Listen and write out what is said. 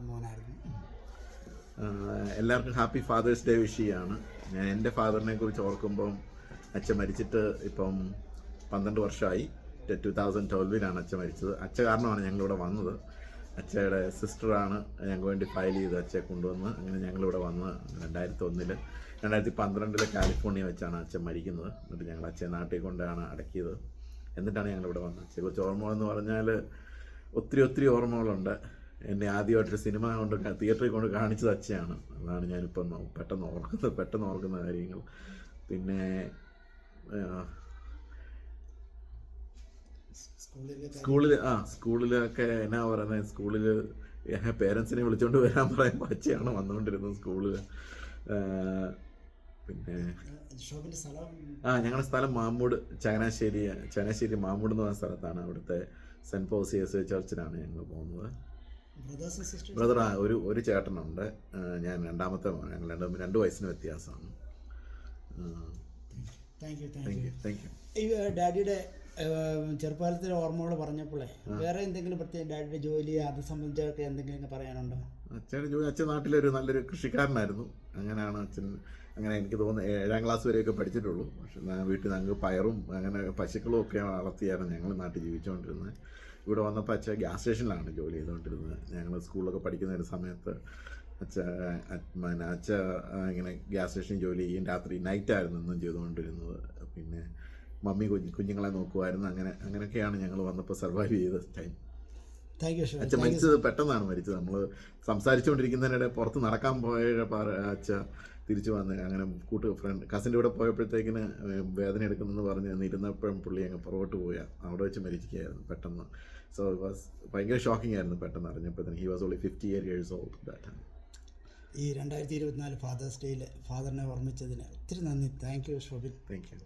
മോനായിരുന്നു. എല്ലാവർക്കും happy fathers day wish ചെയ്യാണ്. ഞാൻ എൻ്റെ ഫാദറിനെ കുറിച്ച് ഓർക്കുമ്പം അച്ഛൻ മരിച്ചിട്ട് ഇപ്പം 12 വർഷമായി. 2012 അച്ഛൻ മരിച്ചത്. അച്ഛ കാരണമാണ് ഞങ്ങളിവിടെ വന്നത്. അച്ഛയുടെ സിസ്റ്ററാണ് ഞങ്ങൾക്ക് വേണ്ടി ഫയൽ ചെയ്ത് അച്ഛയെ കൊണ്ടുവന്ന് അങ്ങനെ ഞങ്ങളിവിടെ വന്ന് 2001 2012 കാലിഫോർണിയ വെച്ചാണ് അച്ഛൻ മരിക്കുന്നത്. എന്നിട്ട് ഞങ്ങൾ അച്ഛയെ നാട്ടിൽ കൊണ്ടാണ് അടക്കിയത്. എന്നിട്ടാണ് ഞങ്ങളിവിടെ വന്നത്. അച്ഛയെക്കുറിച്ച് ഓർമ്മകളെന്ന് പറഞ്ഞാൽ ഒത്തിരി ഓർമ്മകളുണ്ട്. എന്നെ ആദ്യമായിട്ടൊരു സിനിമ കൊണ്ട് തിയേറ്ററിൽ കൊണ്ട് കാണിച്ചത് അച്ഛയാണ്. അതാണ് ഞാനിപ്പം പെട്ടെന്ന് ഓർക്കുന്ന കാര്യങ്ങൾ. പിന്നെ സ്കൂളിലൊക്കെ എന്നാ പറയുന്നത്, സ്കൂളിൽ പേരൻസിനെ വിളിച്ചുകൊണ്ട് വരാൻ പറയുമ്പോൾ അച്ഛയാണ് വന്നുകൊണ്ടിരുന്നത് സ്കൂളിൽ. പിന്നെ ഞങ്ങളുടെ സ്ഥലം മാമ്മൂട്, ചങ്ങനാശ്ശേരി മാമ്മൂട് എന്ന് പറഞ്ഞ സ്ഥലത്താണ്. അവിടുത്തെ സെൻറ്റ് പോസിയസ് ചർച്ചിലാണ് ഞങ്ങൾ പോകുന്നത്. ബ്രദർ ഒരു ചേട്ടനുണ്ട്. ഞാൻ രണ്ടാമത്തെ മോൻ. ഞങ്ങൾ 2 വയസ്സിന് വ്യത്യാസമാണ്. ഡാഡിയുടെ ചെറുപ്പകാലത്തിലെ ഓർമ്മകൾ പറഞ്ഞപ്പോഴേ വേറെ എന്തെങ്കിലും പ്രത്യേകം ഡാഡിയുടെ ജോലി അത് സംബന്ധിച്ചൊക്കെ എന്തെങ്കിലും പറയാനുണ്ടോ? അച്ഛൻ്റെ ജോലി, അച്ഛൻ നാട്ടിലൊരു നല്ലൊരു കൃഷിക്കാരനായിരുന്നു. അങ്ങനെയാണ് അച്ഛൻ. അങ്ങനെ എനിക്ക് തോന്നുന്നു 7ാം ക്ലാസ് വരെയൊക്കെ പഠിച്ചിട്ടുള്ളൂ. പക്ഷെ വീട്ടിൽ ഞങ്ങൾക്ക് പയറും അങ്ങനെ പശുക്കളും ഒക്കെ വളർത്തിയായിരുന്നു ഞങ്ങൾ നാട്ടിൽ ജീവിച്ചുകൊണ്ടിരുന്നത്. ഇവിടെ വന്നപ്പോൾ അച്ഛൻ ഗ്യാസ് സ്റ്റേഷനിലാണ് ജോലി ചെയ്തുകൊണ്ടിരുന്നത്. ഞങ്ങൾ സ്കൂളിലൊക്കെ പഠിക്കുന്ന ഒരു സമയത്ത് അച്ഛ ഇങ്ങനെ ഗ്യാസ് സ്റ്റേഷനിൽ ജോലി ചെയ്യും. രാത്രി നൈറ്റായിരുന്നു ഇന്നും ചെയ്തുകൊണ്ടിരുന്നത്. പിന്നെ മമ്മി കുഞ്ഞുങ്ങളെ നോക്കുമായിരുന്നു. അങ്ങനെയൊക്കെയാണ് ഞങ്ങൾ വന്നപ്പോൾ സർവൈവ് ചെയ്ത ടൈം. അച്ഛൻ മരിച്ചത് പെട്ടെന്നാണ് മരിച്ചത്. നമ്മൾ സംസാരിച്ചുകൊണ്ടിരിക്കുന്നതിനിടെ പുറത്ത് നടക്കാൻ പോയ അച്ഛ തിരിച്ചു വന്ന് അങ്ങനെ കസിൻ്റെ കൂടെ പോയപ്പോഴത്തേക്കിന് വേദന എടുക്കുന്നെന്ന് പറഞ്ഞ് ഇരുന്നപ്പോഴും പുള്ളി അങ്ങ് പുറകോട്ട് പോയാൽ അവിടെ വെച്ച് മരിക്കുകയായിരുന്നു പെട്ടെന്ന്. സോ ഇറ്റ് വാസ് ഭയങ്കര ഷോക്കിംഗ് ആയിരുന്നു പെട്ടെന്ന് അറിഞ്ഞപ്പോഴത്തേന്. He was only 58 years old that time. ഈ 2024 ഫാദേഴ്സ് ഡേയിൽ ഫാദറിനെ ഓർമ്മിച്ചതിന് ഒത്തിരി നന്ദി. Thank you Shobin. Thank U.